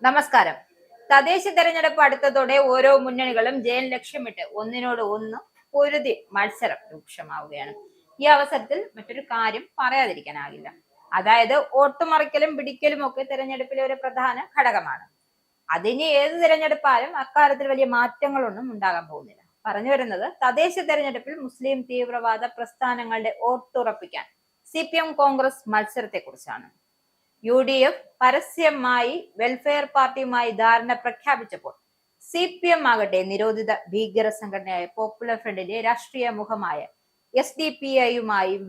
നമസ്കാരം. തദ്ദേശ തെരഞ്ഞെടുപ്പ് അടുത്തതോടെ ഓരോ മുന്നണികളും ജയം ലക്ഷ്യമിട്ട് ഒന്നിനോട് ഒന്ന് പൊരുതി മത്സരം രൂക്ഷമാവുകയാണ്. ഈ അവസരത്തിൽ മറ്റൊരു കാര്യം പറയാതിരിക്കാനാകില്ല. അതായത് വോട്ടുമറിക്കലും പിടിക്കലും ഒക്കെ തെരഞ്ഞെടുപ്പിലെ ഒരു പ്രധാന ഘടകമാണ്. അതിന് ഏത് തെരഞ്ഞെടുപ്പാലും അക്കാര്യത്തിൽ വലിയ മാറ്റങ്ങളൊന്നും ഉണ്ടാകാൻ പോകുന്നില്ല. പറഞ്ഞു വരുന്നത്, തദ്ദേശ തെരഞ്ഞെടുപ്പിൽ മുസ്ലിം തീവ്രവാദ പ്രസ്ഥാനങ്ങളുടെ വോട്ടുറപ്പിക്കാൻ CPM കോൺഗ്രസ് മത്സരത്തെ കുറിച്ചാണ്. UDF പരസ്യമായി വെൽഫെയർ പാർട്ടിയുമായി ധാരണ പ്രഖ്യാപിച്ചപ്പോൾ CPM ആകട്ടെ നിരോധിത ഭീകര സംഘടനയായ പോപ്പുലർ ഫ്രണ്ടിന്റെ രാഷ്ട്രീയ മുഖമായ SDPI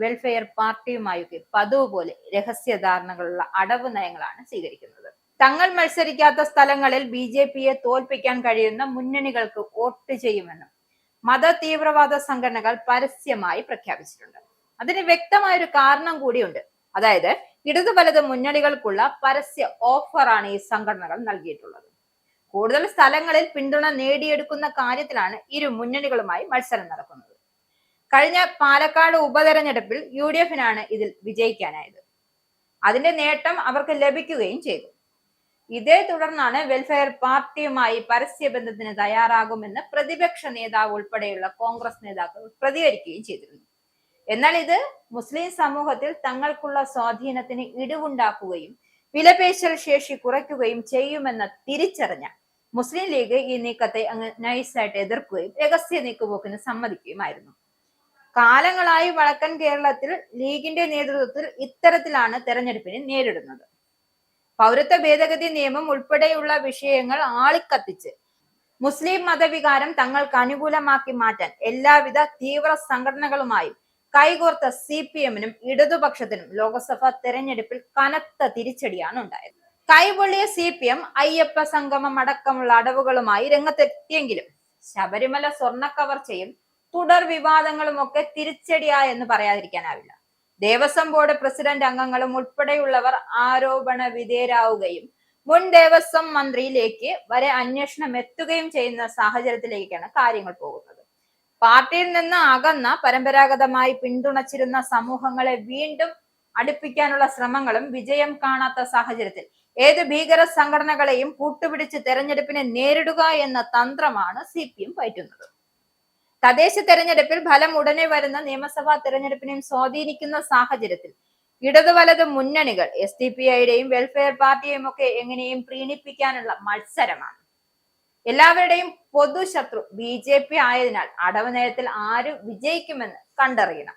വെൽഫെയർ പാർട്ടിയുമായൊക്കെ പതിവ് പോലെ രഹസ്യ ധാരണകളുള്ള അടവ് നയങ്ങളാണ് സ്വീകരിക്കുന്നത്. തങ്ങൾ മത്സരിക്കാത്ത സ്ഥലങ്ങളിൽ BJPയെ തോൽപ്പിക്കാൻ കഴിയുന്ന മുന്നണികൾക്ക് വോട്ട് ചെയ്യുമെന്നും മത തീവ്രവാദ സംഘടനകൾ പരസ്യമായി പ്രഖ്യാപിച്ചിട്ടുണ്ട്. അതിന് വ്യക്തമായൊരു കാരണം കൂടിയുണ്ട്. അതായത് ഇടതു വലത് മുന്നണികൾക്കുള്ള പരസ്യ ഓഫറാണ് ഈ സംഘടനകൾ നൽകിയിട്ടുള്ളത്. കൂടുതൽ സ്ഥലങ്ങളിൽ പിന്തുണ നേടിയെടുക്കുന്ന കാര്യത്തിലാണ് ഇരു മുന്നണികളുമായി മത്സരം നടക്കുന്നത്. കഴിഞ്ഞ പാലക്കാട് ഉപതെരഞ്ഞെടുപ്പിൽ UDFനാണ് ഇതിൽ വിജയിക്കാനായത്. അതിന്റെ നേട്ടം അവർക്ക് ലഭിക്കുകയും ചെയ്തു. ഇതേ തുടർന്നാണ് വെൽഫെയർ പാർട്ടിയുമായി പരസ്യബന്ധത്തിന് തയ്യാറാകുമെന്ന് പ്രതിപക്ഷ നേതാവ് ഉൾപ്പെടെയുള്ള കോൺഗ്രസ് നേതാക്കൾ പ്രതികരിക്കുകയും ചെയ്തിരുന്നു. എന്നാൽ ഇത് മുസ്ലിം സമൂഹത്തിൽ തങ്ങൾക്കുള്ള സ്വാധീനത്തിന് ഇടിവുണ്ടാക്കുകയും വിലപേശൽ ശേഷി കുറയ്ക്കുകയും ചെയ്യുമെന്ന് തിരിച്ചറിഞ്ഞ മുസ്ലിം ലീഗ് ഈ നീക്കത്തെ അങ്ങ് നൈസായിട്ട് എതിർക്കുകയും രഹസ്യ നീക്കുപോക്കിന് സമ്മതിക്കുകയുമായിരുന്നു. കാലങ്ങളായി വടക്കൻ കേരളത്തിൽ ലീഗിന്റെ നേതൃത്വത്തിൽ ഇത്തരത്തിലാണ് തെരഞ്ഞെടുപ്പിനെ നേരിടുന്നത്. പൗരത്വ ഭേദഗതി നിയമം ഉൾപ്പെടെയുള്ള വിഷയങ്ങൾ ആളിക്കത്തിച്ച് മുസ്ലിം മതവികാരം തങ്ങൾക്ക് അനുകൂലമാക്കി മാറ്റാൻ എല്ലാവിധ തീവ്ര സംഘടനകളുമായും കൈകോർത്ത CPMനും ഇടതുപക്ഷത്തിനും ലോക്സഭാ തെരഞ്ഞെടുപ്പിൽ കനത്ത തിരിച്ചടിയാണ് ഉണ്ടായത്. കൈപൊള്ളിയ CPM അയ്യപ്പ സംഗമം അടക്കമുള്ള അടവുകളുമായി രംഗത്തെത്തിയെങ്കിലും ശബരിമല സ്വർണ്ണ കവർച്ചയും തുടർ വിവാദങ്ങളും ഒക്കെ തിരിച്ചടിയായെന്ന് പറയാതിരിക്കാനാവില്ല. ദേവസ്വം ബോർഡ് പ്രസിഡന്റ് അംഗങ്ങളും ഉൾപ്പെടെയുള്ളവർ ആരോപണ വിധേയരാവുകയും മുൻ ദേവസ്വം മന്ത്രിയിലേക്ക് വരെ അന്വേഷണം എത്തുകയും ചെയ്യുന്ന സാഹചര്യത്തിലേക്കാണ് കാര്യങ്ങൾ പോകുന്നത്. പാർട്ടിയിൽ നിന്ന് അകന്ന പരമ്പരാഗതമായി പിന്തുണച്ചിരുന്ന സമൂഹങ്ങളെ വീണ്ടും അടുപ്പിക്കാനുള്ള ശ്രമങ്ങളും വിജയം കാണാത്ത സാഹചര്യത്തിൽ ഏത് ഭീകര സംഘടനകളെയും കൂട്ടുപിടിച്ച് തെരഞ്ഞെടുപ്പിനെ നേരിടുക എന്ന തന്ത്രമാണ് CPM പയറ്റുന്നത്. തദ്ദേശ തെരഞ്ഞെടുപ്പിൽ ഫലം ഉടനെ വരുന്ന നിയമസഭാ തെരഞ്ഞെടുപ്പിനെയും സ്വാധീനിക്കുന്ന സാഹചര്യത്തിൽ ഇടതു വലത് മുന്നണികൾ SDPIയുടെയും വെൽഫെയർ പാർട്ടിയെയും ഒക്കെ എങ്ങനെയും പ്രീണിപ്പിക്കാനുള്ള മത്സരമാണ്. എല്ലാവരുടെയും പൊതു ശത്രു BJP ആയതിനാൽ അടവ് നയത്തിൽ ആര് വിജയിക്കുമെന്ന് കണ്ടറിയണം.